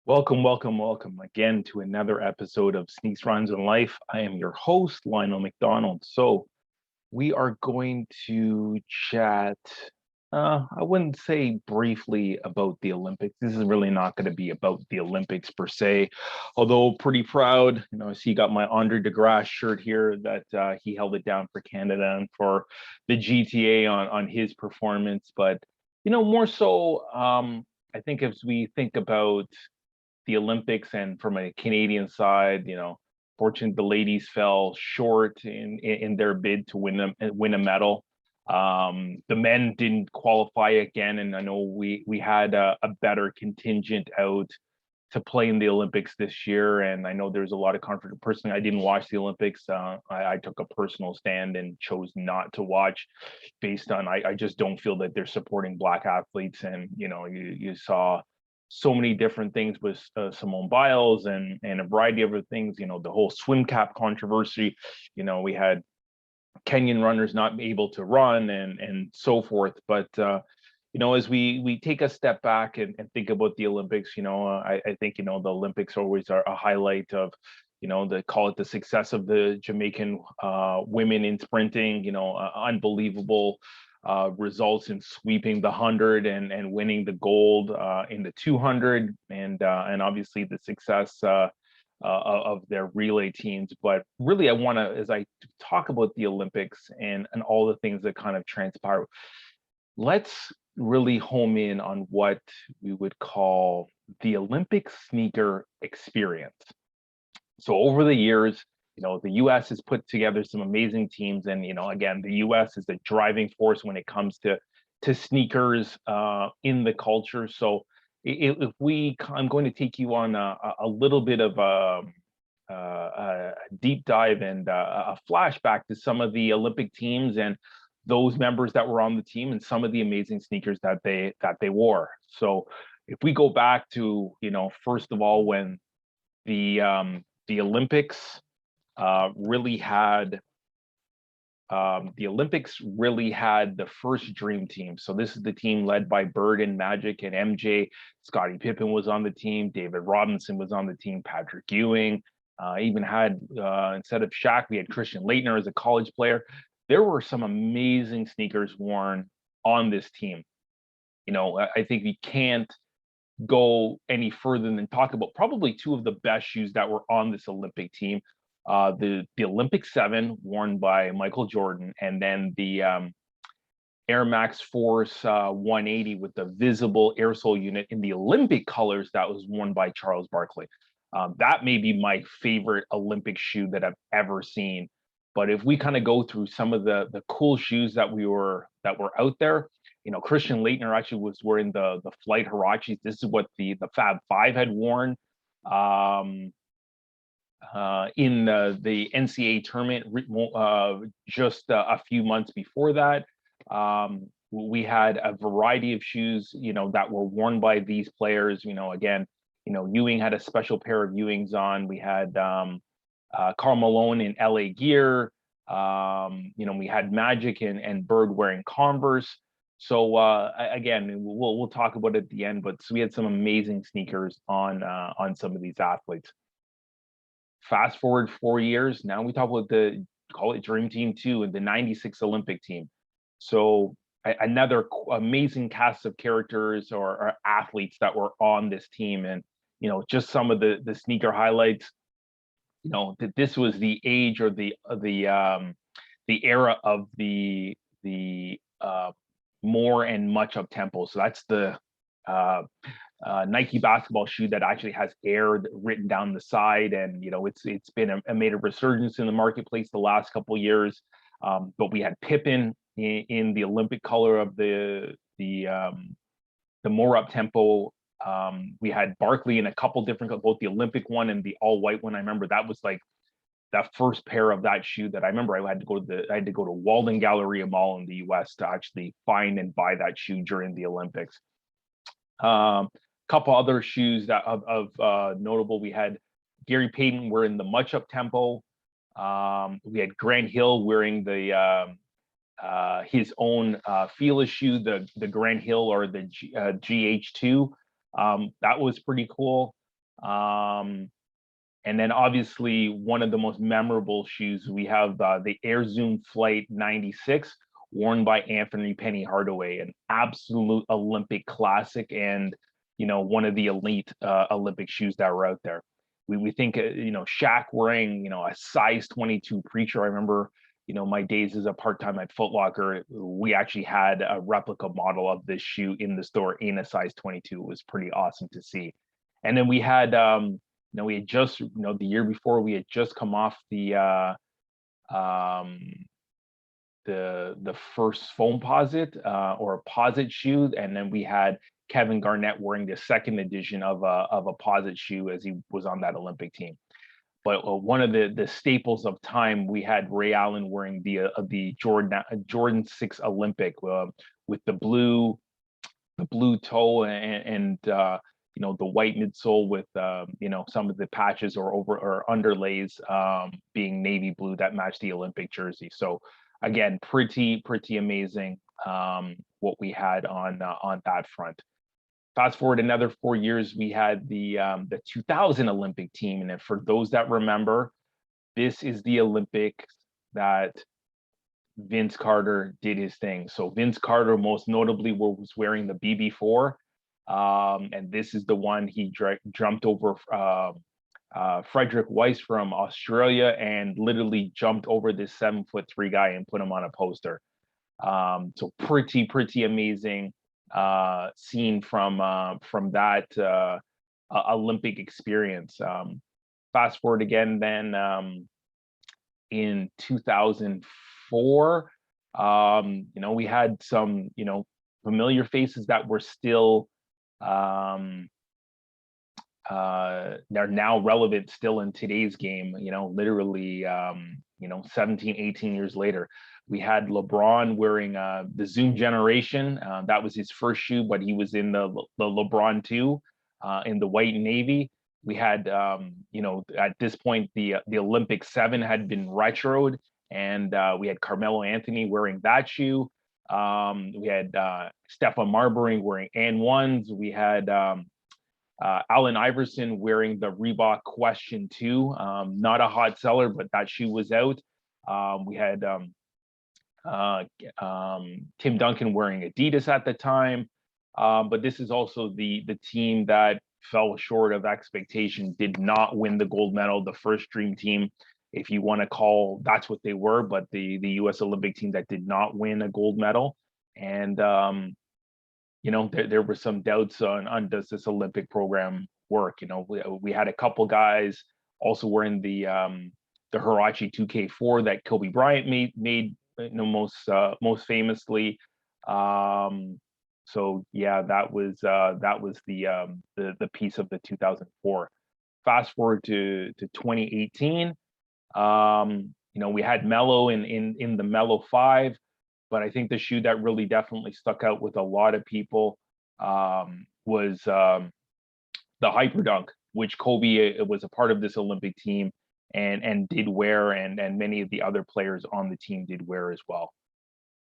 Welcome again to another episode of Sneaks, Runs, and Life. I am your host, Lionel McDonald. So, we are going to chat, I wouldn't say briefly about the Olympics. This is really not going to be about the Olympics per se, although pretty proud. I see you got my Andre DeGrasse shirt here that he held it down for Canada and for the GTA on his performance. But, more so, I think as we think about the Olympics and from a Canadian side, fortunately the ladies fell short in their bid to win a medal. The men didn't qualify again, and I know we had a better contingent out to play in the Olympics this year. And I know there's a lot of conflict. Personally, I didn't watch the Olympics. I took a personal stand and chose not to watch based on I just don't feel that they're supporting Black athletes. And you saw so many different things with Simone Biles and a variety of other things. The whole swim cap controversy. We had Kenyan runners not able to run and so forth. But as we take a step back and think about the Olympics, I think the Olympics always are a highlight of they call it the success of the Jamaican women in sprinting. Unbelievable results in sweeping the 100 and winning the gold in the 200, and obviously the success of their relay teams. But really, I want to, as I talk about the Olympics and all the things that kind of transpire, let's really home in on what we would call the Olympic sneaker experience. So over the years, the U.S. has put together some amazing teams, and again, the U.S. is the driving force when it comes to sneakers in the culture. So I'm going to take you on a little bit of a deep dive and a flashback to some of the Olympic teams and those members that were on the team and some of the amazing sneakers that they wore. So if we go back to first of all, when the Olympics really had the first dream team. So this is the team led by Bird and Magic and MJ. Scottie Pippen was on the team. David Robinson was on the team. Patrick Ewing. Even had instead of Shaq, we had Christian Laettner as a college player. There were some amazing sneakers worn on this team. I think we can't go any further than talk about probably two of the best shoes that were on this Olympic team. The Olympic 7 worn by Michael Jordan, and then the Air Max Force 180 with the visible airsole unit in the Olympic colors that was worn by Charles Barkley. That may be my favorite Olympic shoe that I've ever seen. But if we kind of go through some of the cool shoes that were out there, Christian Laettner actually was wearing the Flight Huaraches. This is what the Fab Five had worn in the NCAA tournament just a few months before that. We had a variety of shoes, that were worn by these players. Again, Ewing had a special pair of Ewings on. We had Karl Malone in LA Gear. We had Magic and Bird wearing Converse. So again, we'll talk about it at the end. But so we had some amazing sneakers on some of these athletes. Fast forward 4 years, now we talk about call it Dream Team 2 and the '96 Olympic team. So another amazing cast of characters or athletes that were on this team, and just some of the sneaker highlights. That this was the age or the era of the more and much up tempo. So that's the Nike basketball shoe that actually has air written down the side, and it's been made a resurgence in the marketplace the last couple of years. But we had Pippen in the Olympic color of the more up tempo. We had Barkley in a couple different, both the Olympic one and the all white one. I remember that was like that first pair of that shoe that I remember I had to go to Walden Galleria Mall in the US to actually find and buy that shoe during the Olympics. Couple other shoes that of notable, we had Gary Payton wearing the much up tempo. We had Grant Hill wearing the his own Fila shoe, the Grant Hill or the GH2. That was pretty cool. And then obviously one of the most memorable shoes, we have the Air Zoom Flight 96, worn by Anthony Penny Hardaway, an absolute Olympic classic, and one of the elite Olympic shoes that were out there. We think Shaq wearing a size 22 Preacher. I remember my days as a part-time at Foot Locker, we actually had a replica model of this shoe in the store in a size 22. It was pretty awesome to see. And then we had just, the year before, we had just come off um, the first Foamposite or Posit shoe, and then we had Kevin Garnett wearing the second edition of a Posit shoe as he was on that Olympic team. But one of the staples of time, we had Ray Allen wearing the Jordan 6 Olympic with the blue toe and the white midsole with some of the patches or underlays being navy blue that matched the Olympic jersey. So again, pretty amazing what we had on that front. Fast forward another 4 years, we had the 2000 Olympic team, and for those that remember, this is the Olympics that Vince Carter did his thing. So Vince Carter most notably was wearing the BB4, and this is the one he jumped over Frederick Weiss from Australia and literally jumped over this 7'3" guy and put him on a poster. So pretty amazing scene from that Olympic experience. Fast forward again, then in 2004, we had some familiar faces that were still they're now relevant still in today's game, literally 17 18 years later. We had LeBron wearing the Zoom Generation. That was his first shoe, but he was in the LeBron 2 in the white and navy. We had at this point the Olympic 7 had been retroed, and we had Carmelo Anthony wearing that shoe. We had Stephon Marbury wearing AND1s. We had Allen Iverson wearing the Reebok Question 2. Not a hot seller, but that shoe was out. We had Tim Duncan wearing Adidas at the time. But this is also the team that fell short of expectation, did not win the gold medal, the first dream team, if you want to call that's what they were, but the US Olympic team that did not win a gold medal. And there were some doubts on does this Olympic program work. We had a couple guys also wearing the Huarache 2K4 that Kobe Bryant made most famously. So yeah, that was the piece of the 2004. Fast forward to 2018. We had Melo in the Melo 5, but I think the shoe that really definitely stuck out with a lot of people was the Hyperdunk, which Kobe was a part of this Olympic team and did wear, and many of the other players on the team did wear as well.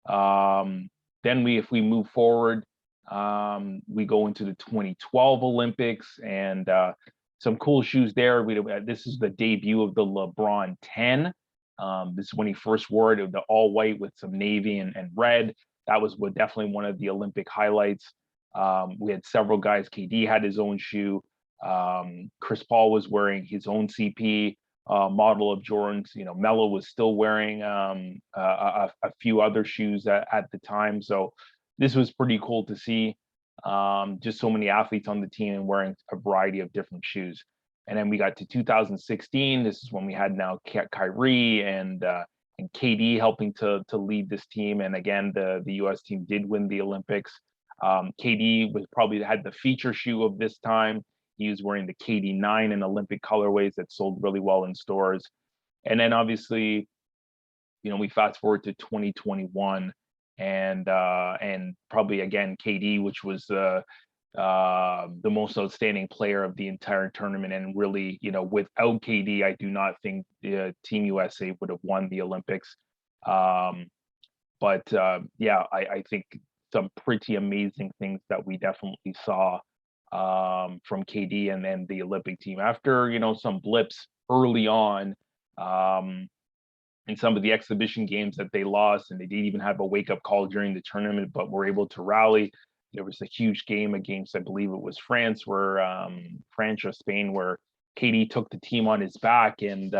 Then if we move forward, we go into the 2012 Olympics, and some cool shoes there. This is the debut of the LeBron 10. This is when he first wore it, the all white with some navy and red. That was definitely one of the Olympic highlights. We had several guys. KD had his own shoe. Chris Paul was wearing his own CP model of Jordans. Melo was still wearing a few other shoes at the time. So this was pretty cool to see. Just so many athletes on the team and wearing a variety of different shoes. And then we got to 2016. This is when we had now Kyrie and KD helping to lead this team. And again, the US team did win the Olympics. KD was probably had the feature shoe of this time. He was wearing the KD 9 in Olympic colorways that sold really well in stores. And then obviously, we fast forward to 2021, and probably again KD, which was the most outstanding player of the entire tournament. And really, without KD, I do not think the Team USA would have won the Olympics. Yeah, I think some pretty amazing things that we definitely saw from KD and then the Olympic team. After, some blips early on, in some of the exhibition games that they lost, and they didn't even have a wake-up call during the tournament, but were able to rally. There was a huge game against, I believe it was France, where France or Spain, where KD took the team on his back and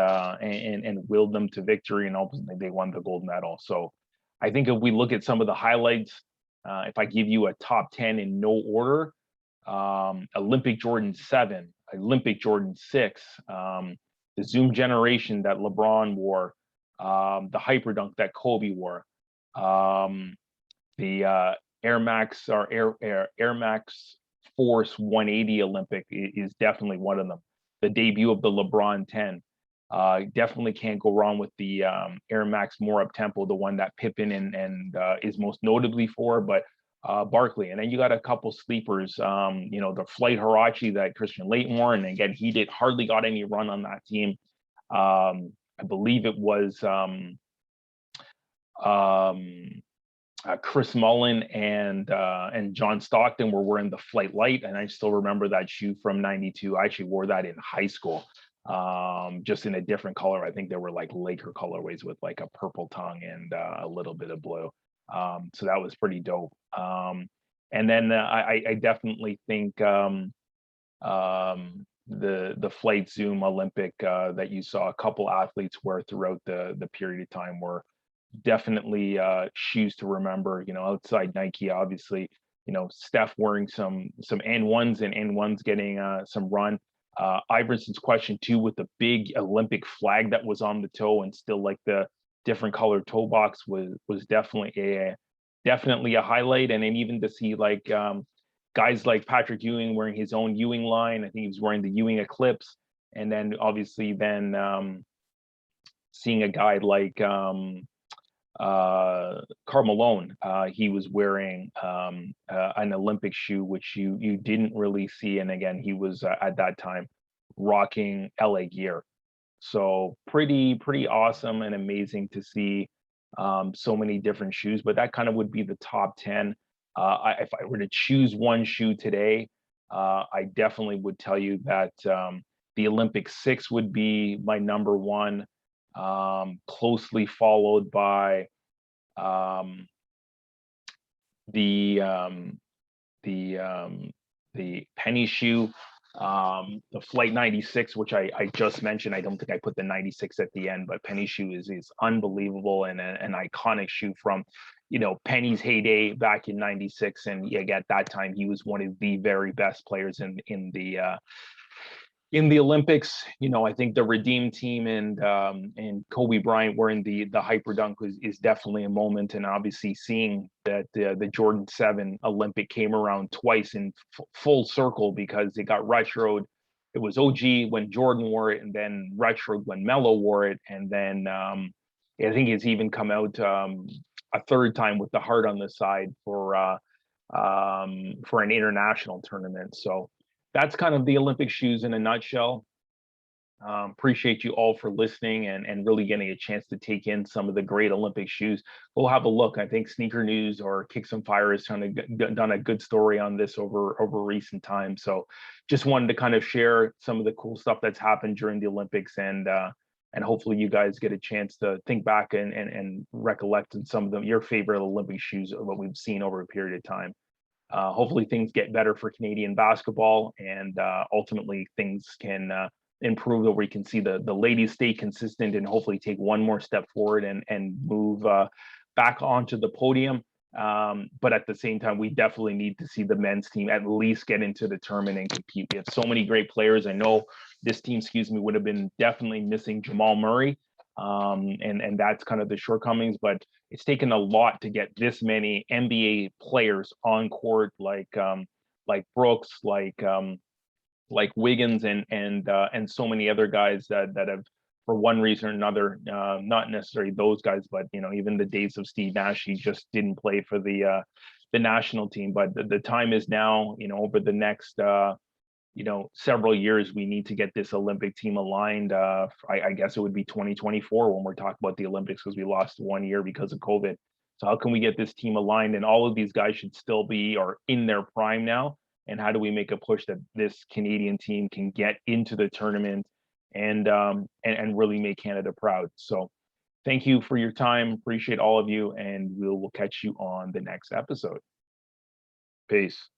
willed them to victory, and ultimately they won the gold medal. So I think if we look at some of the highlights, if I give you a top 10 in no order, Olympic Jordan 7, Olympic Jordan 6, the Zoom generation that LeBron wore, the Hyperdunk that Kobe wore, the Air Max or Air Max Force 180 Olympic is definitely one of them. The debut of the LeBron 10. Definitely can't go wrong with the Air Max more up tempo, the one that Pippen and is most notably for, but Barkley. And then you got a couple sleepers, the Flight Huarache that Christian Laettner wore, and again, he did hardly got any run on that team. I believe it was Chris Mullin and John Stockton were wearing the Flight Light, and I still remember that shoe from '92. I actually wore that in high school, just in a different color. I think there were like Laker colorways with like a purple tongue and a little bit of blue. So that was pretty dope. And then I definitely think the Flight Zoom Olympic that you saw a couple athletes wear throughout the period of time were definitely shoes to remember. Outside Nike, obviously, Steph wearing some N1s and N1s getting some run. Iverson's question too, with the big Olympic flag that was on the toe and still like the different colored toe box was definitely a highlight. And then even to see like guys like Patrick Ewing wearing his own Ewing line. I think he was wearing the Ewing Eclipse. And then obviously seeing a guy like Karl Malone, he was wearing an Olympic shoe, which you didn't really see. And again, he was at that time rocking LA gear. So pretty awesome and amazing to see so many different shoes. But that kind of would be the top 10. If I were to choose one shoe today, I definitely would tell you that the Olympic 6 would be my number one, closely followed by the penny shoe, the Flight 96, which I just mentioned. I don't think I put the 96 at the end, but penny shoe is unbelievable and an iconic shoe from Penny's heyday back in '96. And yeah, at that time he was one of the very best players in the Olympics. I think the Redeem team and Kobe Bryant wearing the Hyperdunk is definitely a moment. And obviously seeing that the Jordan 7 Olympic came around twice in full circle, because it got retroed. It was OG when Jordan wore it, and then retroed when Melo wore it. And then I think it's even come out a third time with the heart on the side for an international tournament. So that's kind of the Olympic shoes in a nutshell. Appreciate you all for listening and really getting a chance to take in some of the great Olympic shoes. We'll have a look. I think Sneaker News or Kick Some Fire has done a good story on this over recent times. So just wanted to kind of share some of the cool stuff that's happened during the Olympics, and hopefully you guys get a chance to think back and recollect some of your favorite Olympic shoes of what we've seen over a period of time. Hopefully things get better for Canadian basketball, and ultimately things can improve, where we can see the ladies stay consistent and hopefully take one more step forward and move back onto the podium. But at the same time, we definitely need to see the men's team at least get into the tournament and compete. We have so many great players. I know this team, would have been definitely missing Jamal Murray. And that's kind of the shortcomings, but it's taken a lot to get this many NBA players on court, like Brooks, like Wiggins, and so many other guys that have, for one reason or another, not necessarily those guys, but even the days of Steve Nash, he just didn't play for the national team. But the time is now. Over the next several years, we need to get this Olympic team aligned. I guess it would be 2024 when we're talking about the Olympics, because we lost 1 year because of COVID. So how can we get this team aligned? And all of these guys should still be or in their prime now. and how do we make a push that this Canadian team can get into the tournament and really make Canada proud. So thank you for your time. Appreciate all of you, and we'll catch you on the next episode. Peace.